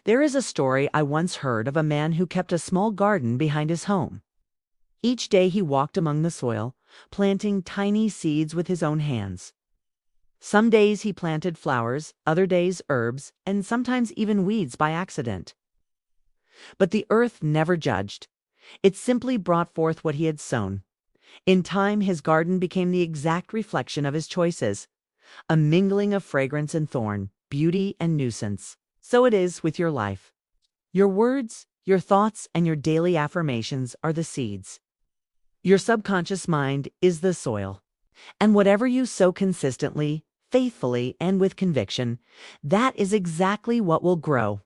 There is a story I once heard of a man who kept a small garden behind his home. Each day he walked among the soil, planting tiny seeds with his own hands. Some days he planted flowers, other days herbs, and sometimes even weeds by accident. But the earth never judged. It simply brought forth what he had sown. In time, his garden became the exact reflection of his choices, a mingling of fragrance and thorn, beauty and nuisance. So it is with your life. Your words, your thoughts, and your daily affirmations are the seeds. Your subconscious mind is the soil. And whatever you sow consistently, faithfully, and with conviction, that is exactly what will grow.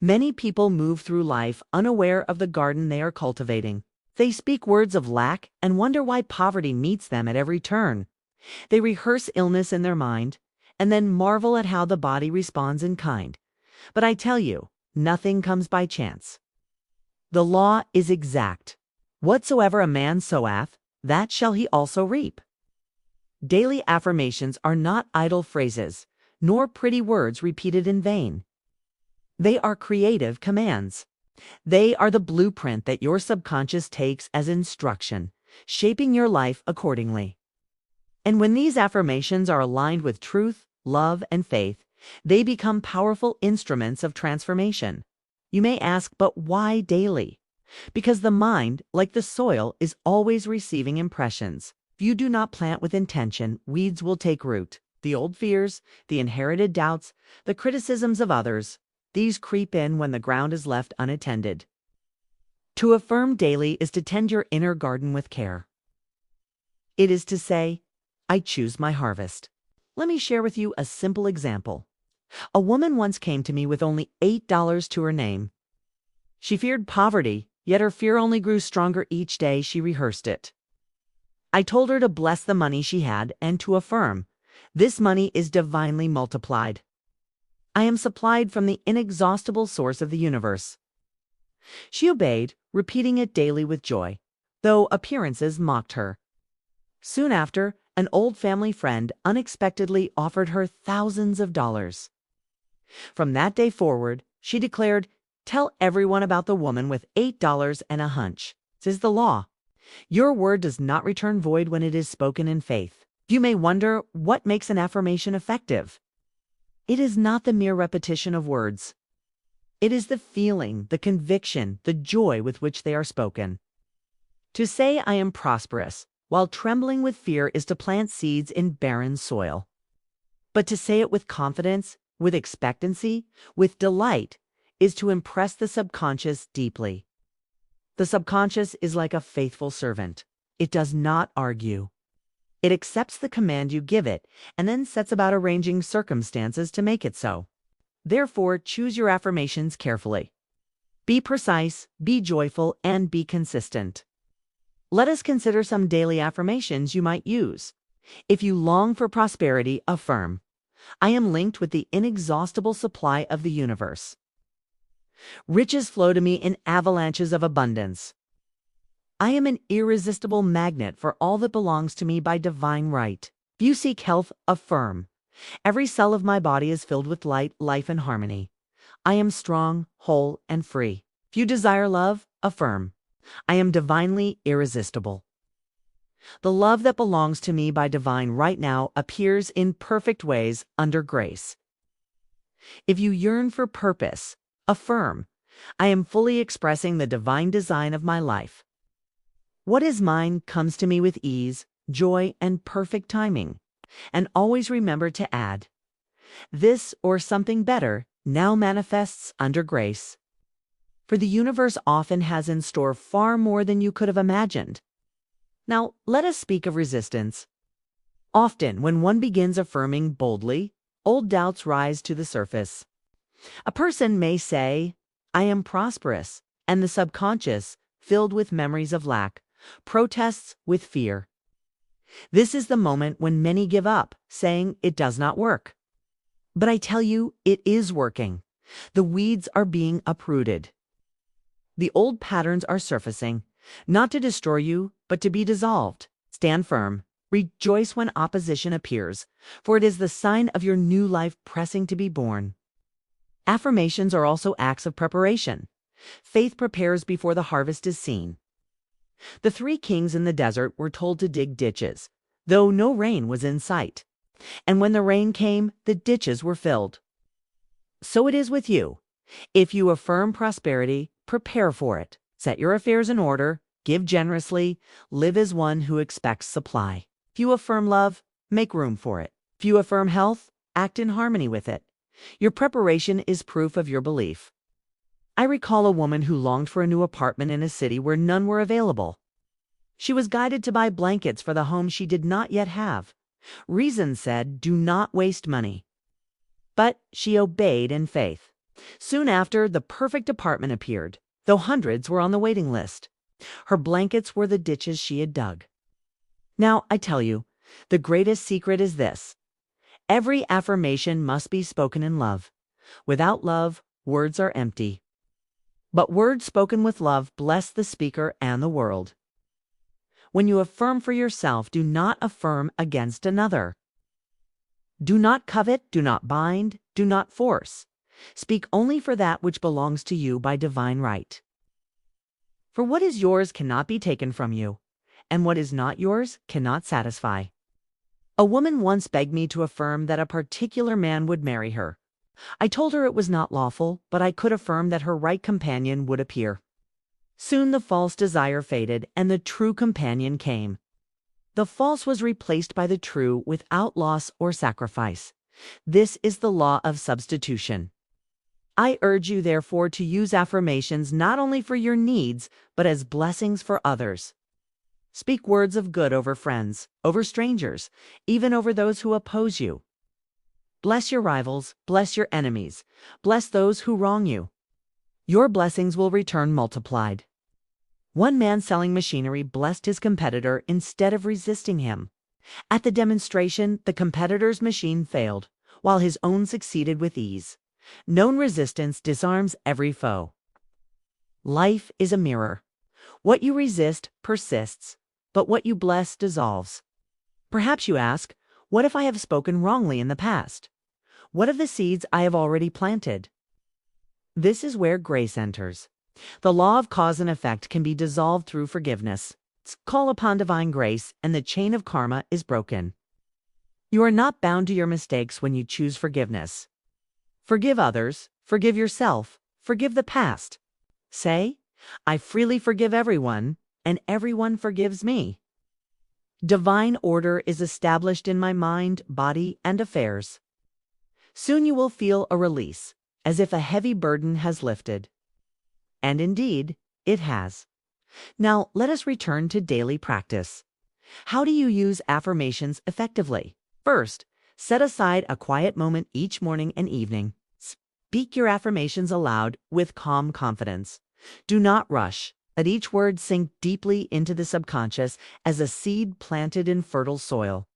Many people move through life unaware of the garden they are cultivating. They speak words of lack and wonder why poverty meets them at every turn. They rehearse illness in their mind and then marvel at how the body responds in kind. But I tell you, nothing comes by chance. The law is exact. Whatsoever a man soweth, that shall he also reap. Daily affirmations are not idle phrases, nor pretty words repeated in vain. They are creative commands. They are the blueprint that your subconscious takes as instruction, shaping your life accordingly. And when these affirmations are aligned with truth, love, and faith, they become powerful instruments of transformation. You may ask, but why daily? Because the mind, like the soil, is always receiving impressions. If you do not plant with intention, weeds will take root. The old fears, the inherited doubts, the criticisms of others, these creep in when the ground is left unattended. To affirm daily is to tend your inner garden with care. It is to say, I choose my harvest. Let me share with you a simple example. A woman once came to me with only $8 to her name. She feared poverty, yet her fear only grew stronger each day she rehearsed it. I told her to bless the money she had and to affirm, this money is divinely multiplied. I am supplied from the inexhaustible source of the universe. She obeyed, repeating it daily with joy, though appearances mocked her. Soon after, an old family friend unexpectedly offered her thousands of dollars. From that day forward, she declared, tell everyone about the woman with $8 and a hunch. This is the law. Your word does not return void when it is spoken in faith. You may wonder, what makes an affirmation effective? It is not the mere repetition of words. It is the feeling, the conviction, the joy with which they are spoken. To say I am prosperous, while trembling with fear, is to plant seeds in barren soil. But to say it with confidence, with expectancy, with delight, is to impress the subconscious deeply. The subconscious is like a faithful servant. It does not argue. It accepts the command you give it and then sets about arranging circumstances to make it so. Therefore, choose your affirmations carefully. Be precise, be joyful, and be consistent. Let us consider some daily affirmations you might use. If you long for prosperity, affirm, I am linked with the inexhaustible supply of the universe. Riches flow to me in avalanches of abundance. I am an irresistible magnet for all that belongs to me by divine right. If you seek health, affirm, every cell of my body is filled with light, life, and harmony. I am strong, whole, and free. If you desire love, affirm, I am divinely irresistible. The love that belongs to me by divine right now appears in perfect ways under grace. If you yearn for purpose, affirm, I am fully expressing the divine design of my life. What is mine comes to me with ease, joy, and perfect timing. And always remember to add, this or something better now manifests under grace. For the universe often has in store far more than you could have imagined. Now, let us speak of resistance. Often, when one begins affirming boldly, old doubts rise to the surface. A person may say, I am prosperous, and the subconscious, filled with memories of lack, protests with fear. This is the moment when many give up, saying it does not work. But I tell you, it is working. The weeds are being uprooted. The old patterns are surfacing, not to destroy you, but to be dissolved. Stand firm. Rejoice when opposition appears, for it is the sign of your new life pressing to be born. Affirmations are also acts of preparation. Faith prepares before the harvest is seen. The three kings in the desert were told to dig ditches, though no rain was in sight. And when the rain came, the ditches were filled. So it is with you. If you affirm prosperity, prepare for it. Set your affairs in order, give generously, live as one who expects supply. If you affirm love, make room for it. If you affirm health, act in harmony with it. Your preparation is proof of your belief. I recall a woman who longed for a new apartment in a city where none were available. She was guided to buy blankets for the home she did not yet have. Reason said, do not waste money. But she obeyed in faith. Soon after, the perfect apartment appeared, though hundreds were on the waiting list. Her blankets were the ditches she had dug. Now, I tell you, the greatest secret is this. Every affirmation must be spoken in love. Without love, words are empty. But words spoken with love bless the speaker and the world. When you affirm for yourself, do not affirm against another. Do not covet, do not bind, do not force. Speak only for that which belongs to you by divine right. For what is yours cannot be taken from you, and what is not yours cannot satisfy. A woman once begged me to affirm that a particular man would marry her. I told her it was not lawful, but I could affirm that her right companion would appear. Soon the false desire faded, and the true companion came. The false was replaced by the true without loss or sacrifice. This is the law of substitution. I urge you, therefore, to use affirmations not only for your needs, but as blessings for others. Speak words of good over friends, over strangers, even over those who oppose you. Bless your rivals, bless your enemies, bless those who wrong you. Your blessings will return multiplied. One man selling machinery blessed his competitor instead of resisting him. At the demonstration, the competitor's machine failed, while his own succeeded with ease. Known resistance disarms every foe. Life is a mirror. What you resist persists, but what you bless dissolves. Perhaps you ask, what if I have spoken wrongly in the past? What of the seeds I have already planted? This is where grace enters. The law of cause and effect can be dissolved through forgiveness. Call upon divine grace, and the chain of karma is broken. You are not bound to your mistakes when you choose forgiveness. Forgive others, forgive yourself, forgive the past. Say, I freely forgive everyone, and everyone forgives me. Divine order is established in my mind, body, and affairs. Soon you will feel a release, as if a heavy burden has lifted. And indeed, it has. Now, let us return to daily practice. How do you use affirmations effectively? First, set aside a quiet moment each morning and evening. Speak your affirmations aloud with calm confidence. Do not rush. Let each word sink deeply into the subconscious as a seed planted in fertile soil.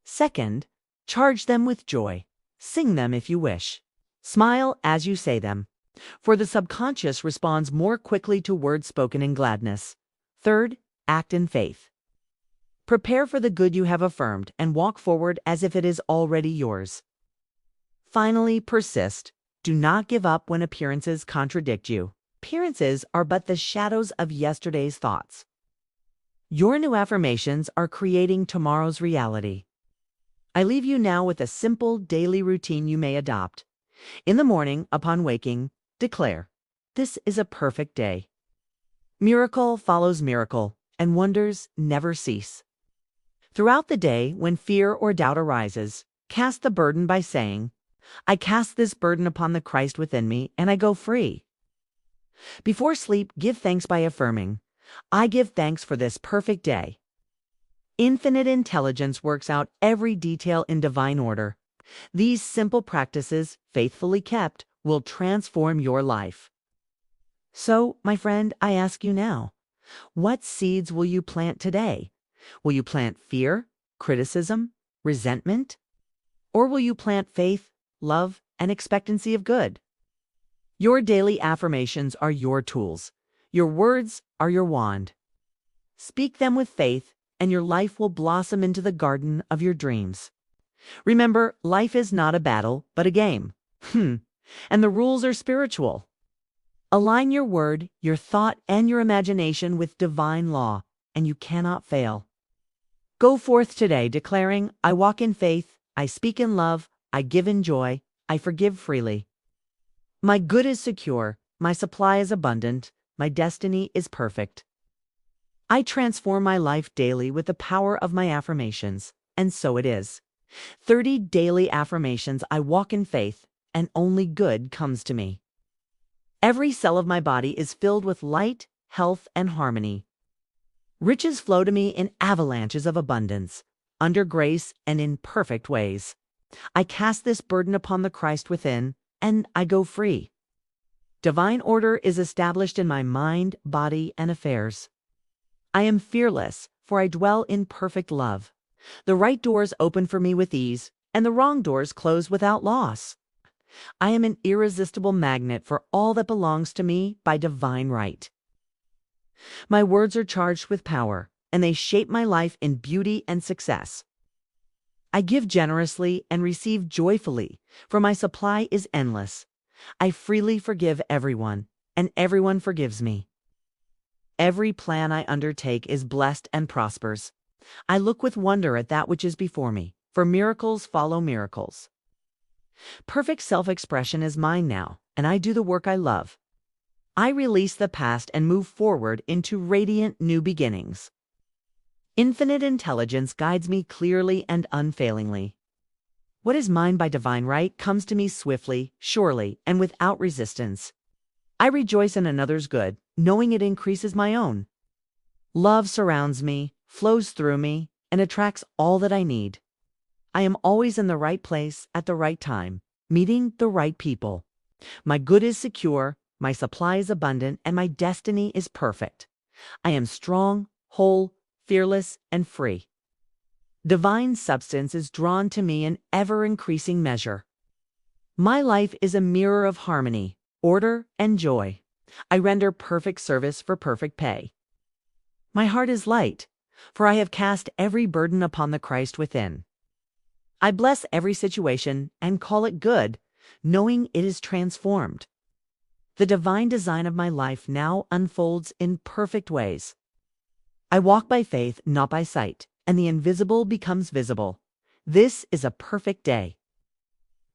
Second, charge them with joy. Sing them if you wish. Smile as you say them, for the subconscious responds more quickly to words spoken in gladness. Third, act in faith. Prepare for the good you have affirmed and walk forward as if it is already yours. Finally, persist. Do not give up when appearances contradict you. Appearances are but the shadows of yesterday's thoughts. Your new affirmations are creating tomorrow's reality. I leave you now with a simple daily routine you may adopt. In the morning, upon waking, declare, "This is a perfect day." Miracle follows miracle, and wonders never cease. Throughout the day, when fear or doubt arises, cast the burden by saying, "I cast this burden upon the Christ within me, and I go free." Before sleep, give thanks by affirming, "I give thanks for this perfect day." Infinite intelligence works out every detail in divine order. These simple practices, faithfully kept, will transform your life. So, my friend, I ask you now, what seeds will you plant today? Will you plant fear, criticism, resentment? Or will you plant faith, love, and expectancy of good? Your daily affirmations are your tools. Your words are your wand. Speak them with faith, and your life will blossom into the garden of your dreams. Remember, life is not a battle, but a game. And the rules are spiritual. Align your word, your thought, and your imagination with divine law, and you cannot fail. Go forth today declaring, I walk in faith, I speak in love, I give in joy, I forgive freely. My good is secure, my supply is abundant, my destiny is perfect. I transform my life daily with the power of my affirmations, and so it is. 30 daily affirmations. I walk in faith, and only good comes to me. Every cell of my body is filled with light, health, and harmony. Riches flow to me in avalanches of abundance, under grace and in perfect ways. I cast this burden upon the Christ within, and I go free. Divine order is established in my mind, body, and affairs. I am fearless, for I dwell in perfect love. The right doors open for me with ease, and the wrong doors close without loss. I am an irresistible magnet for all that belongs to me by divine right. My words are charged with power, and they shape my life in beauty and success. I give generously and receive joyfully, for my supply is endless. I freely forgive everyone, and everyone forgives me. Every plan I undertake is blessed and prospers. I look with wonder at that which is before me, for miracles follow miracles. Perfect self-expression is mine now, and I do the work I love. I release the past and move forward into radiant new beginnings. Infinite intelligence guides me clearly and unfailingly. What is mine by divine right comes to me swiftly, surely, and without resistance. I rejoice in another's good, knowing it increases my own. Love surrounds me, flows through me, and attracts all that I need. I am always in the right place at the right time, meeting the right people. My good is secure, my supply is abundant, and my destiny is perfect. I am strong, whole, fearless, and free. Divine substance is drawn to me in ever-increasing measure. My life is a mirror of harmony, order, and joy. I render perfect service for perfect pay. My heart is light, for I have cast every burden upon the Christ within. I bless every situation and call it good, knowing it is transformed. The divine design of my life now unfolds in perfect ways. I walk by faith, not by sight, and the invisible becomes visible. This is a perfect day.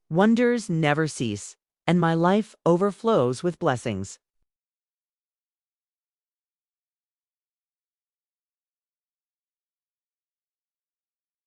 Wonders never cease, and my life overflows with blessings.